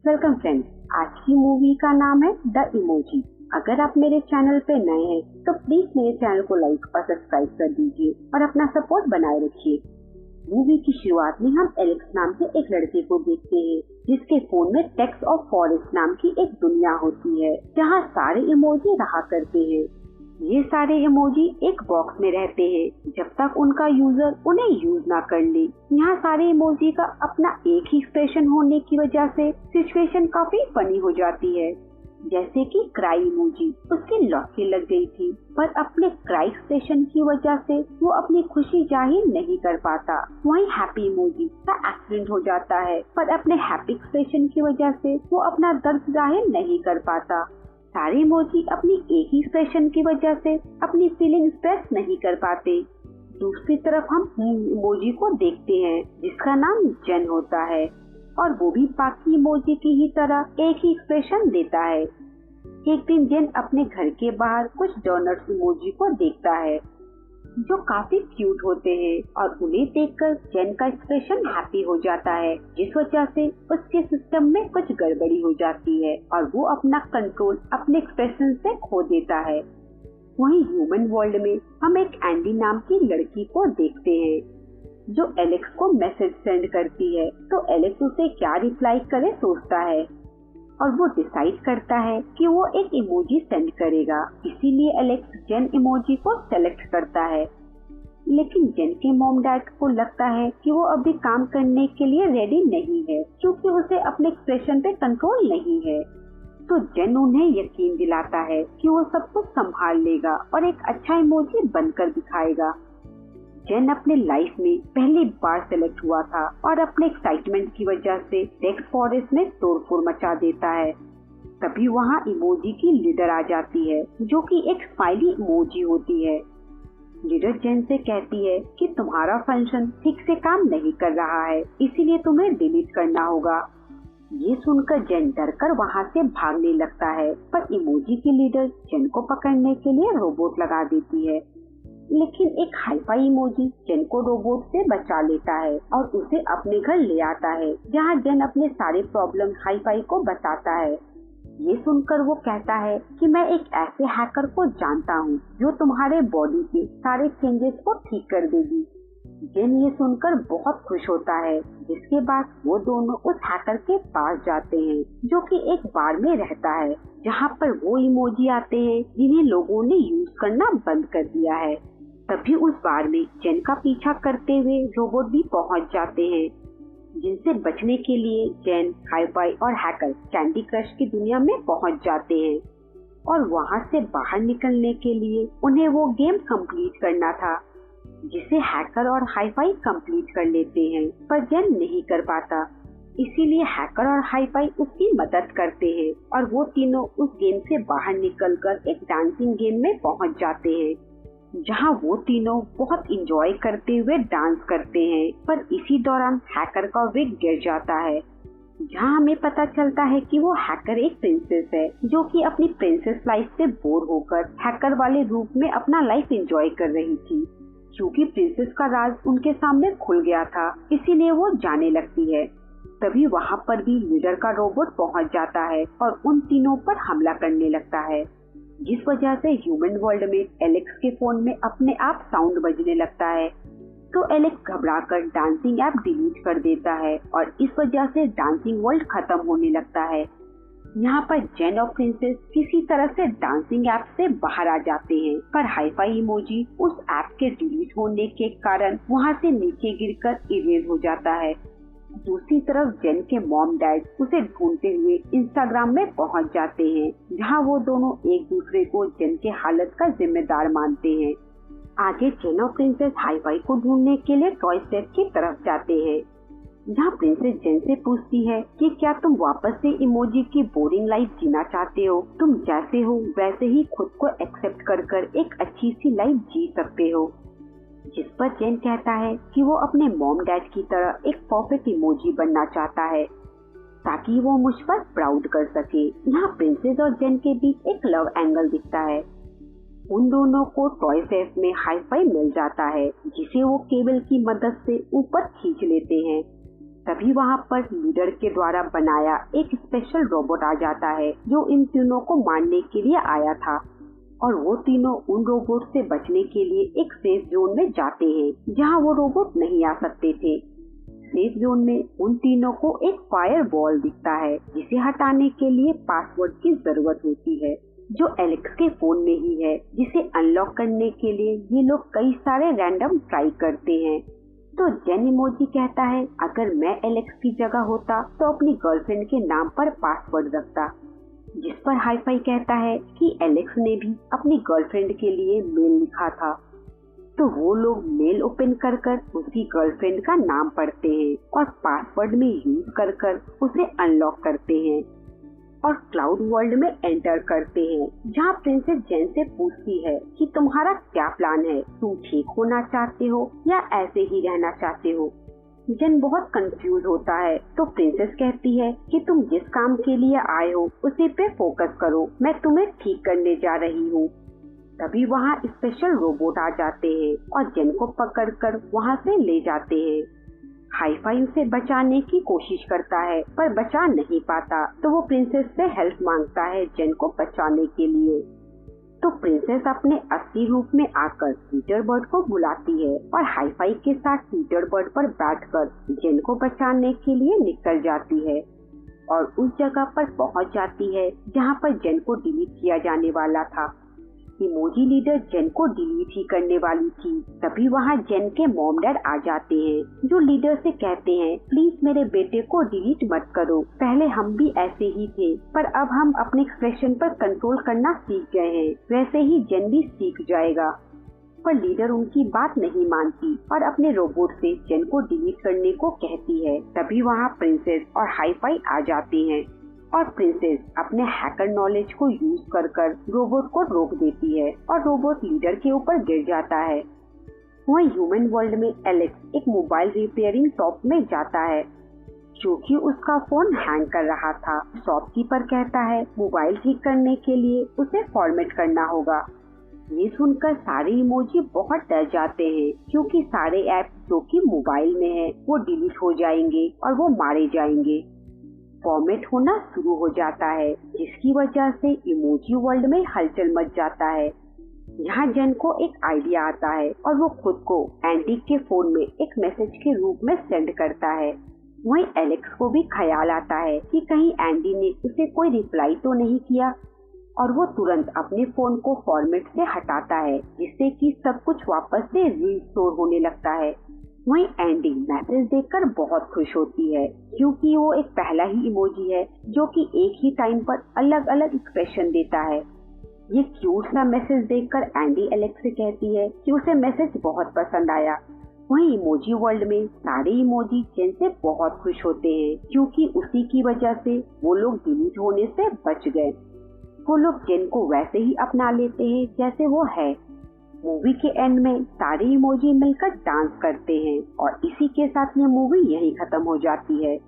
Welcome friends, आज की movie का नाम है द इमोजी। अगर आप मेरे चैनल पे नए हैं तो प्लीज मेरे चैनल को लाइक और सब्सक्राइब कर दीजिए और अपना सपोर्ट बनाए रखिए। मूवी की शुरुआत में हम एलेक्स नाम के एक लड़के को देखते हैं जिसके फोन में टेक्स्ट ऑफ फॉरेस्ट नाम की एक दुनिया होती है जहाँ सारे इमोजी रहा करते हैं। ये सारे इमोजी एक बॉक्स में रहते हैं जब तक उनका यूजर उन्हें यूज ना कर ले। यहाँ सारे इमोजी का अपना एक ही एक्सप्रेशन होने की वजह से सिचुएशन काफी फनी हो जाती है। जैसे कि क्राई इमोजी, उसकी लॉटरी लग गई थी पर अपने क्राई एक्सप्रेशन की वजह से वो अपनी खुशी जाहिर नहीं कर पाता। वहीं हैप्पी इमोजी का एक्सीडेंट हो जाता है पर अपने हैप्पी एक्सप्रेशन की वजह से वो अपना दर्द जाहिर नहीं कर पाता। सारे इमोजी अपनी एक ही एक्सप्रेशन की वजह से अपनी फीलिंग एक्सप्रेस नहीं कर पाते। दूसरी तरफ हम इमोजी को देखते हैं जिसका नाम जेन होता है और वो भी बाकी इमोजी की ही तरह एक ही एक्सप्रेशन देता है। एक दिन जेन अपने घर के बाहर कुछ डोनट्स इमोजी को देखता है जो काफी क्यूट होते हैं और उन्हें देखकर जेन का एक्सप्रेशन हैप्पी हो जाता है, जिस वजह से उसके सिस्टम में कुछ गड़बड़ी हो जाती है और वो अपना कंट्रोल अपने एक्सप्रेशन से खो देता है। वहीं ह्यूमन वर्ल्ड में हम एक एंडी नाम की लड़की को देखते हैं जो एलेक्स को मैसेज सेंड करती है, तो एलेक्स उसे क्या रिप्लाई करे सोचता है और वो डिसाइड करता है कि वो एक इमोजी सेंड करेगा। इसीलिए एलेक्स जेन इमोजी को सेलेक्ट करता है, लेकिन जेन के मॉम डैड को लगता है कि वो अभी काम करने के लिए रेडी नहीं है क्योंकि उसे अपने एक्सप्रेशन पे कंट्रोल नहीं है। तो जेन उन्हें यकीन दिलाता है कि वो सब कुछ संभाल लेगा और एक अच्छा इमोजी बनकर दिखाएगा। जेन अपने लाइफ में पहली बार सेलेक्ट हुआ था और अपने एक्साइटमेंट की वजह से टेक्स्ट फॉरेस्ट में तोड़फोड़ मचा देता है। तभी वहाँ इमोजी की लीडर आ जाती है जो कि एक स्माइली इमोजी होती है। लीडर जेन से कहती है कि तुम्हारा फंक्शन ठीक से काम नहीं कर रहा है, इसीलिए तुम्हें डिलीट करना होगा। ये सुनकर जेन डरकर वहाँ से भागने लगता है पर इमोजी की लीडर जेन को पकड़ने के लिए रोबोट लगा देती है, लेकिन एक हाई-फाई इमोजी जेन को रोबोट से बचा लेता है और उसे अपने घर ले आता है जहाँ जेन अपने सारे प्रॉब्लम हाई-फाई को बताता है। ये सुनकर वो कहता है कि मैं एक ऐसे हैकर को जानता हूँ जो तुम्हारे बॉडी के सारे चेंजेस को ठीक कर देगी। जेन ये सुनकर बहुत खुश होता है, जिसके बाद वो दोनों उस हैकर के पास जाते हैं जो कि एक बार में रहता है जहाँ पर वो इमोजी आते हैं जिन्हें लोगों ने यूज करना बंद कर दिया है। तभी उस बार में जेन का पीछा करते हुए रोबोट भी पहुंच जाते हैं, जिनसे बचने के लिए जेन, हाई-फाई और हैकर कैंडी क्रश की दुनिया में पहुंच जाते हैं और वहां से बाहर निकलने के लिए उन्हें वो गेम कंप्लीट करना था जिसे हैकर और हाई-फाई कंप्लीट कर लेते हैं पर जेन नहीं कर पाता। इसीलिए हैकर और हाई-फाई उसकी मदद करते हैं और वो तीनों उस गेम से बाहर निकलकर एक डांसिंग गेम में पहुंच जाते हैं जहां वो तीनों बहुत इंजॉय करते हुए डांस करते हैं। पर इसी दौरान हैकर का विग गिर जाता है जहां हमें पता चलता है कि वो हैकर एक प्रिंसेस है जो कि अपनी प्रिंसेस लाइफ से बोर होकर हैकर वाले रूप में अपना लाइफ एंजॉय कर रही थी। क्योंकि प्रिंसेस का राज उनके सामने खुल गया था, इसीलिए वो जाने लगती है। तभी वहाँ पर भी लीडर का रोबोट पहुँच जाता है और उन तीनों पर हमला करने लगता है, जिस वजह से ह्यूमन वर्ल्ड में एलेक्स के फोन में अपने आप साउंड बजने लगता है। तो एलेक्स घबराकर डांसिंग ऐप डिलीट कर देता है और इस वजह से डांसिंग वर्ल्ड खत्म होने लगता है। यहाँ पर जेन और प्रिंसेस किसी तरह से डांसिंग ऐप से बाहर आ जाते हैं पर हाई-फाई इमोजी उस ऐप के डिलीट होने के कारण वहाँ से नीचे गिरकर इरेज हो जाता है। दूसरी तरफ जेन के मॉम डैड उसे ढूंढते हुए इंस्टाग्राम में पहुंच जाते हैं जहां वो दोनों एक दूसरे को जेन के हालत का जिम्मेदार मानते हैं। आगे जेन और प्रिंसेस हाई-फाई को ढूंढने के लिए टॉय स्टेप की तरफ जाते हैं जहां प्रिंसेस जेन से पूछती है कि क्या तुम वापस से इमोजी की बोरिंग लाइफ जीना चाहते हो? तुम जैसे हो वैसे ही खुद को एक्सेप्ट कर एक अच्छी सी लाइफ जी सकते हो। जिस पर जेन कहता है कि वो अपने मॉम डैड की तरह एक परफेक्ट इमोजी बनना चाहता है ताकि वो मुझ पर प्राउड कर सके। यहाँ प्रिंसेस और जेन के बीच एक लव एंगल दिखता है। उन दोनों को टॉय सेफ में हाई-फाई मिल जाता है जिसे वो केबल की मदद से ऊपर खींच लेते हैं। तभी वहाँ पर लीडर के द्वारा बनाया एक स्पेशल रोबोट आ जाता है जो इन तीनों को मारने के लिए आया था, और वो तीनों उन रोबोट से बचने के लिए एक सेफ जोन में जाते हैं जहाँ वो रोबोट नहीं आ सकते थे। सेफ जोन में उन तीनों को एक फायर बॉल दिखता है जिसे हटाने के लिए पासवर्ड की जरूरत होती है जो एलेक्स के फोन में ही है, जिसे अनलॉक करने के लिए ये लोग कई सारे रैंडम ट्राई करते हैं। तो जेन इमोजी कहता है अगर मैं एलेक्स की जगह होता तो अपनी गर्लफ्रेंड के नाम पर पासवर्ड रखता, जिस पर हाई-फाई कहता है कि एलेक्स ने भी अपनी गर्लफ्रेंड के लिए मेल लिखा था। तो वो लोग मेल ओपन कर कर उसकी गर्लफ्रेंड का नाम पढ़ते हैं और पासवर्ड में यूज कर कर उसे अनलॉक करते हैं और क्लाउड वर्ल्ड में एंटर करते हैं, जहाँ प्रिंसेस जेन से पूछती है कि तुम्हारा क्या प्लान है, तुम ठीक होना चाहते हो या ऐसे ही रहना चाहते हो। जेन बहुत कंफ्यूज होता है तो प्रिंसेस कहती है कि तुम जिस काम के लिए आए हो उसी पे फोकस करो, मैं तुम्हें ठीक करने जा रही हूँ। तभी वहाँ स्पेशल रोबोट आ जाते हैं और जेन को पकड़कर वहाँ से ले जाते हैं। हाई-फाई उसे बचाने की कोशिश करता है पर बचा नहीं पाता, तो वो प्रिंसेस से हेल्प मांगता है जेन को बचाने के लिए। तो प्रिंसेस अपने असली रूप में आकर पीटर बर्ड को बुलाती है और हाई-फाई के साथ पीटर बर्ड पर बैठकर जेन को बचाने के लिए निकल जाती है और उस जगह पर पहुंच जाती है जहां पर जेन को डिलीट किया जाने वाला था। इमोजी लीडर जेन को डिलीट ही करने वाली थी। तभी वहाँ जेन के मॉम डैड आ जाते हैं जो लीडर से कहते हैं प्लीज मेरे बेटे को डिलीट मत करो, पहले हम भी ऐसे ही थे पर अब हम अपने एक्सप्रेशन पर कंट्रोल करना सीख गए हैं, वैसे ही जेन भी सीख जाएगा। पर लीडर उनकी बात नहीं मानती और अपने रोबोट से जेन को डिलीट करने को कहती है। तभी वहाँ प्रिंसेस और हाई-फाई आ जाते हैं और प्रिंसेस अपने हैकर नॉलेज को यूज कर कर रोबोट को रोक देती है और रोबोट लीडर के ऊपर गिर जाता है। वहीं ह्यूमन वर्ल्ड में एलेक्स एक मोबाइल रिपेयरिंग शॉप में जाता है क्योंकि उसका फोन हैंग कर रहा था। शॉपकीपर कहता है मोबाइल ठीक करने के लिए उसे फॉर्मेट करना होगा। ये सुनकर सारे इमोजी बहुत डर जाते हैं क्योंकि सारे ऐप जो कि मोबाइल में है वो डिलीट हो जाएंगे और वो मारे जाएंगे। फॉर्मेट होना शुरू हो जाता है जिसकी वजह से इमोजी वर्ल्ड में हलचल मच जाता है। यहाँ जेन को एक आइडिया आता है और वो खुद को एंडी के फोन में एक मैसेज के रूप में सेंड करता है। वहीं एलेक्स को भी ख्याल आता है कि कहीं एंडी ने उसे कोई रिप्लाई तो नहीं किया और वो तुरंत अपने फोन को फॉर्मेट से हटाता है जिससे कि सब कुछ वापस से रिस्टोर होने लगता है। वहीं एंडी मैसेज देखकर बहुत खुश होती है क्योंकि वो एक पहला ही इमोजी है जो कि एक ही टाइम पर अलग अलग एक्सप्रेशन देता है। ये क्यूट सा मैसेज देखकर एंडी एलेक्स से कहती है कि उसे मैसेज बहुत पसंद आया। वहीं इमोजी वर्ल्ड में सारे इमोजी जेन से बहुत खुश होते हैं क्योंकि उसी की वजह से वो लोग डिलीट होने से बच गए। वो लोग जेन को वैसे ही अपना लेते हैं जैसे वो है। मूवी के एंड में सारे इमोजी मिलकर डांस करते हैं और इसी के साथ ये मूवी यहीं खत्म हो जाती है।